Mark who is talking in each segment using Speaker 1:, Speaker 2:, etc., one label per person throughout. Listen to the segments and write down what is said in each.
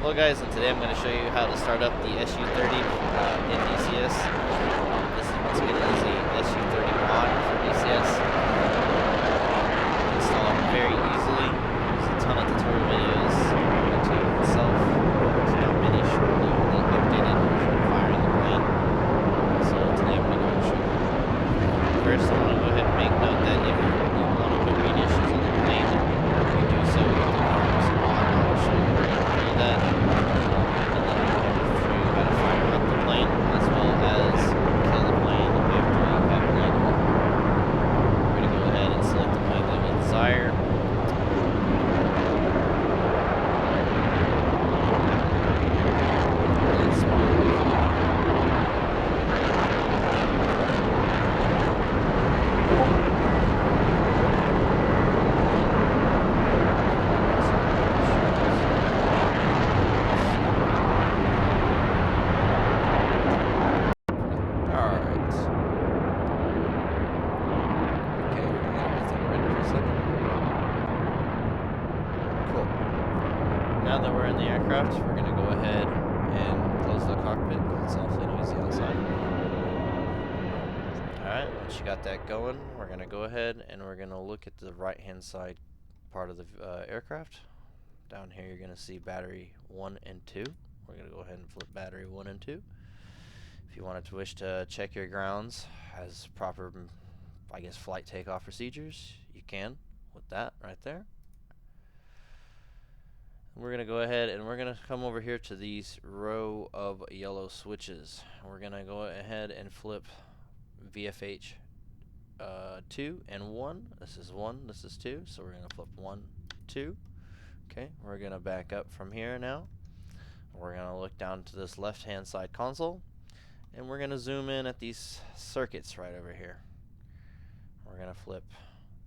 Speaker 1: Hello guys, and today I'm going to show you how to start up the SU-30 in DCS. This is once again is the SU-30 mod for DCS. Install it very easily. There's a ton of tutorial videos on YouTube itself. There's not many shortly on the updated version of firing the plane. So today I'm going to go and show you. First, I'm going to go ahead and make note that if you want to put munitions on the plane, you do so with the arms on. I will show you where to do that. Now that we're in the aircraft, we're going to go ahead and close the cockpit. It's awfully noisy outside. Alright, once you got that going, we're going to go ahead and we're going to look at the right hand side part of the aircraft. Down here you're going to see battery 1 and 2. We're going to go ahead and flip battery 1 and 2. If you wanted to wish to check your grounds as proper, I guess, flight takeoff procedures, you can with that right there. We're going to go ahead and we're going to come over here to these row of yellow switches. We're going to go ahead and flip VFH 2 and 1. This is 1, this is 2, so we're going to flip 1, 2. Okay, we're going to back up from here now. We're going to look down to this left hand side console, and we're going to zoom in at these circuits right over here. We're going to flip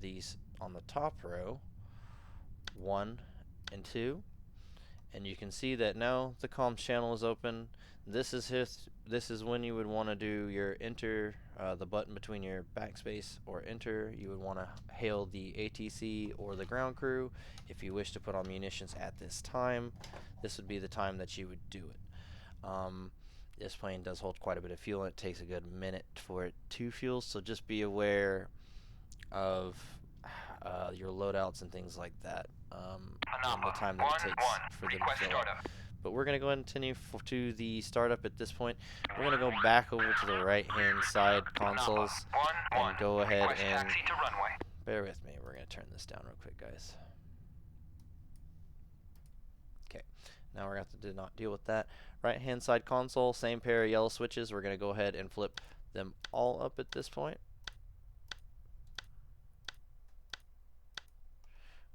Speaker 1: these on the top row, 1 and 2. And you can see that now the comms channel is open. This is when you would want to do your enter, the button between your backspace or enter. You would want to hail the ATC or the ground crew. If you wish to put on munitions at this time, this would be the time that you would do it. This plane does hold quite a bit of fuel, and it takes a good minute for it to fuel, so just be aware of your loadouts and things like that, and the time that it takes for them to fill up. But we're going to go ahead and continue to the startup at this point. We're going to go back over to the right hand side consoles and go ahead and bear with me. We're going to turn this down real quick, guys. Okay, now we're going to have to not deal with that. Right hand side console, same pair of yellow switches. We're going to go ahead and flip them all up at this point.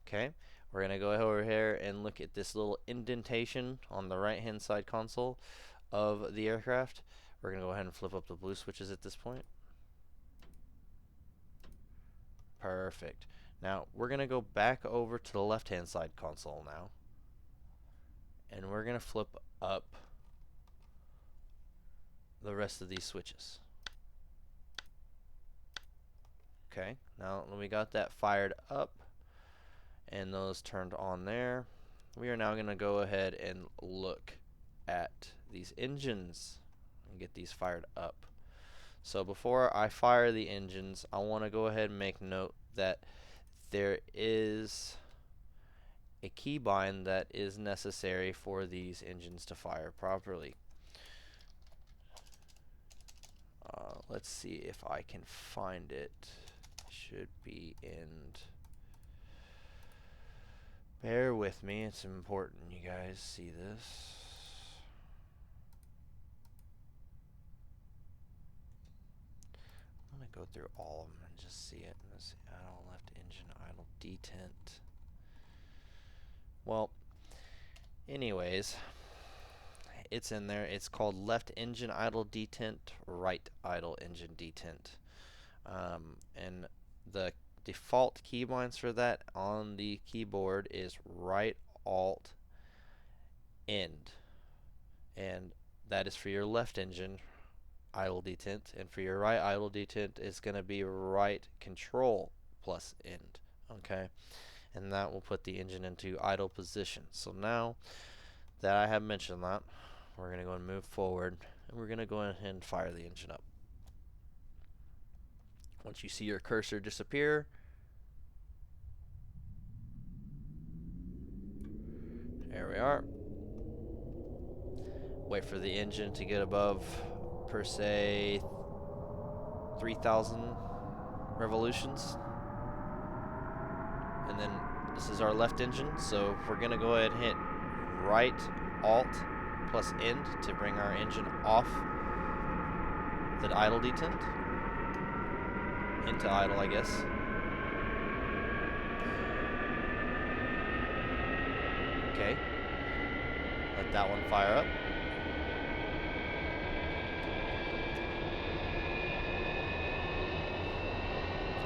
Speaker 1: Okay, we're going to go over here and look at this little indentation on the right hand side console of the aircraft. We're going to go ahead and flip up the blue switches at this point. Perfect. Now we're going to go back over to the left hand side console now, and we're going to flip up the rest of these switches. Okay, now when we got that fired up and those turned on there, we are now going to go ahead and look at these engines and get these fired up. So before I fire the engines, I want to go ahead and make note that there is a keybind that is necessary for these engines to fire properly. Let's see if I can find it. Should be in. Bear with me, it's important you guys see this. I'm going to go through all of them and just see it. Let's see, idle, left engine, idle, detent. Well, anyways, it's in there. It's called left engine idle detent, right idle engine detent. And the default keybinds for that on the keyboard is right alt end, and that is for your left engine idle detent, and for your right idle detent is going to be right control plus end. Okay, and that will put the engine into idle position. So now that I have mentioned that, we're going to go and move forward, and we're going to go ahead and fire the engine up. Once you see your cursor disappear, there we are. Wait for the engine to get above, per se, 3,000 revolutions. And then this is our left engine, so we're going to go ahead and hit right Alt plus End to bring our engine off the idle detent. Into idle, I guess. Okay. Let that one fire up.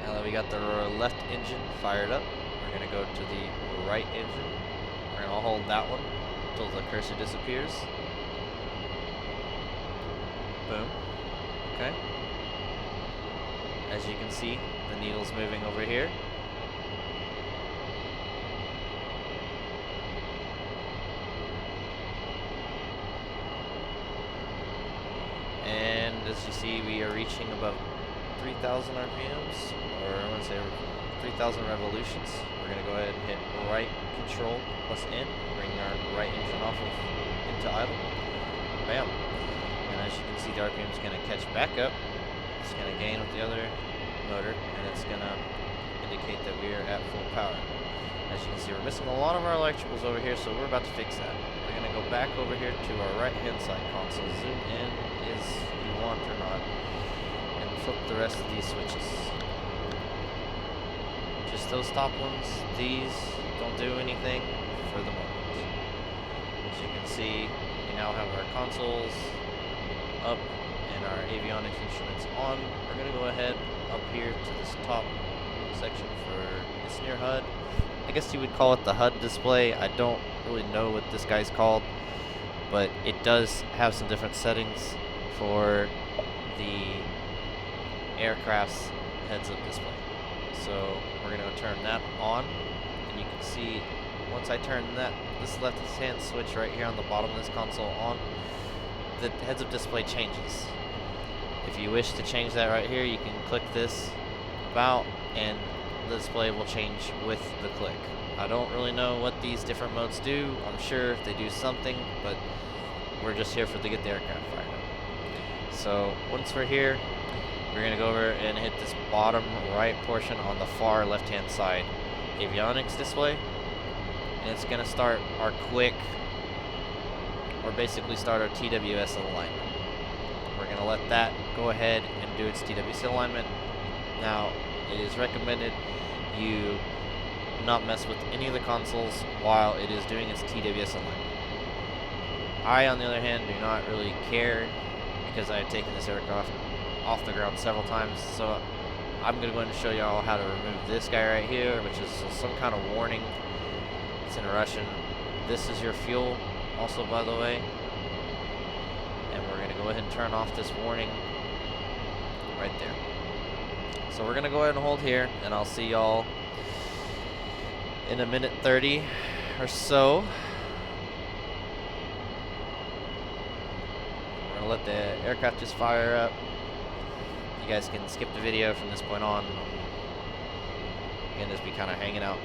Speaker 1: Now that we got the left engine fired up, we're going to go to the right engine. We're going to hold that one until the cursor disappears. Boom. Okay. As you can see, the needle's moving over here. And as you see, we are reaching above 3,000 RPMs, or I want to say 3,000 revolutions. We're going to go ahead and hit right Control plus N, bring our right engine off of into idle. Bam. And as you can see, the RPM is going to catch back up. It's going to gain with the other motor, and it's going to indicate that we are at full power. As you can see, we're missing a lot of our electricals over here, so we're about to fix that. We're going to go back over here to our right-hand side console, zoom in as you want or not, and flip the rest of these switches. Just those top ones, these don't do anything for the moment. As you can see, we now have our consoles up and our avionics instruments on. We're going to go ahead up here to this top section for this near HUD. I guess you would call it the HUD display. I don't really know what this guy's called, but it does have some different settings for the aircraft's heads-up display. So we're going to turn that on, and you can see once I turn this left-hand switch right here on the bottom of this console on, the heads-up display changes. If you wish to change that right here, you can click this about, and the display will change with the click. I don't really know what these different modes do. I'm sure they do something, but we're just here to get the aircraft fired up. So once we're here, we're going to go over and hit this bottom right portion on the far left-hand side avionics display, and it's going to start our quick, or basically start our TWS alignment. We're going to let that go ahead and do its TWS alignment. Now, it is recommended you not mess with any of the consoles while it is doing its TWS alignment. I, on the other hand, do not really care because I have taken this aircraft off the ground several times. So I'm going to go ahead and show y'all how to remove this guy right here, which is some kind of warning. It's in Russian. This is your fuel, also, by the way. And we're going to go ahead and turn off this warning right there. So we're going to go ahead and hold here, and I'll see y'all in a minute 30 or so. We're going to let the aircraft just fire up. You guys can skip the video from this point on. Again, just be kind of hanging out.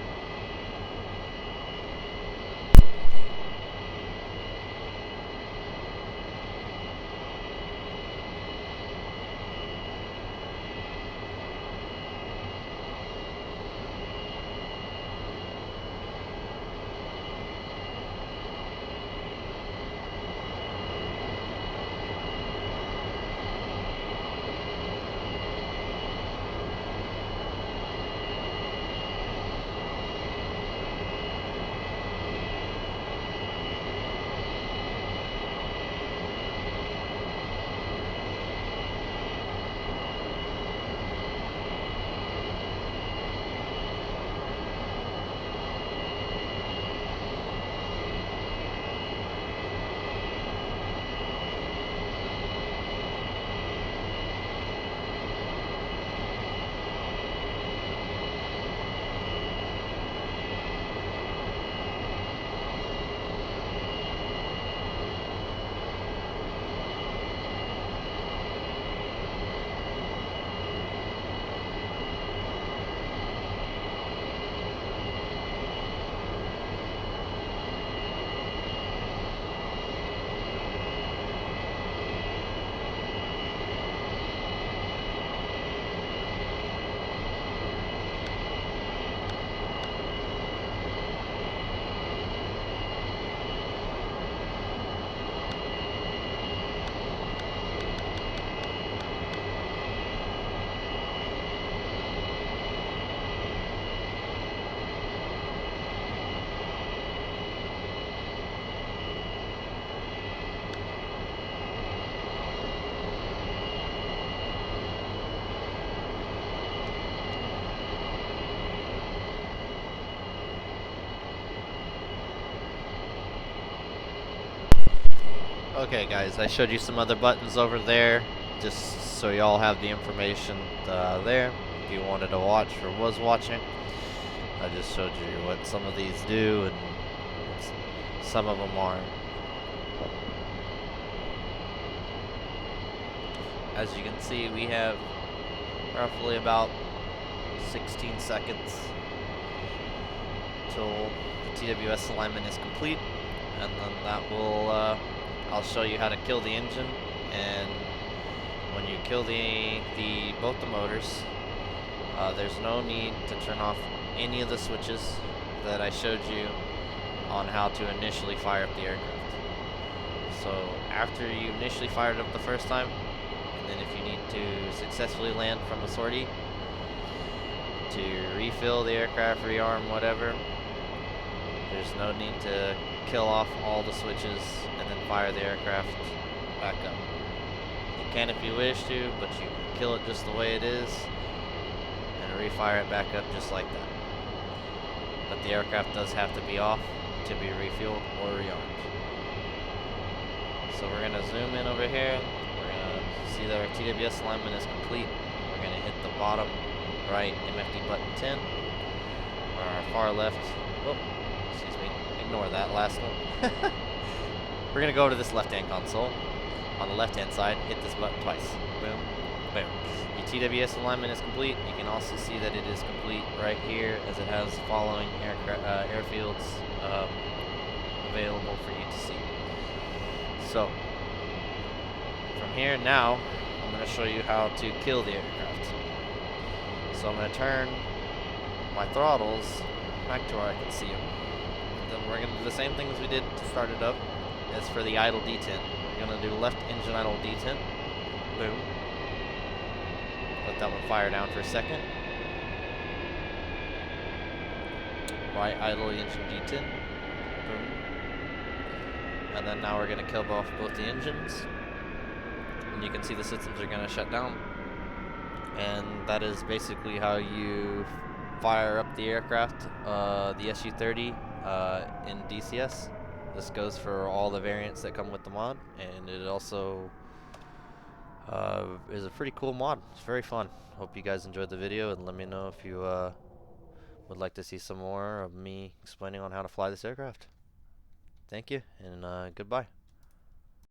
Speaker 1: Okay guys, I showed you some other buttons over there, just so y'all have the information there, if you wanted to watch or was watching. I just showed you what some of these do, and some of them aren't. As you can see, we have roughly about 16 seconds till the TWS alignment is complete, and then that will I'll show you how to kill the engine. And when you kill both the motors, there's no need to turn off any of the switches that I showed you on how to initially fire up the aircraft. So after you initially fired up the first time, and then if you need to successfully land from a sortie to refill the aircraft, rearm, whatever, there's no need to kill off all the switches and then fire the aircraft back up. You can if you wish to, but you can kill it just the way it is and refire it back up just like that. But the aircraft does have to be off to be refueled or rearmed. So we're going to zoom in over here. We're going to see that our TWS alignment is complete. We're going to hit the bottom right MFD button 10. Our far left, excuse me, ignore that last one. We're going to go to this left-hand console. On the left-hand side, hit this button twice. Boom, boom. Your TWS alignment is complete. You can also see that it is complete right here, as it has following airfields available for you to see. So, from here now, I'm going to show you how to kill the aircraft. So I'm going to turn my throttles back to where I can see them. And then we're going to do the same thing as we did to start it up as for the idle detent. We're going to do left engine idle detent. Boom. Let that one fire down for a second. Right idle engine detent. Boom. And then now we're going to kill off both the engines. And you can see the systems are going to shut down. And that is basically how you fire up the aircraft, the SU-30 in DCS. This goes for all the variants that come with the mod, and it also is a pretty cool mod. It's very fun. Hope you guys enjoyed the video, and let me know if you would like to see some more of me explaining on how to fly this aircraft. Thank you, and goodbye.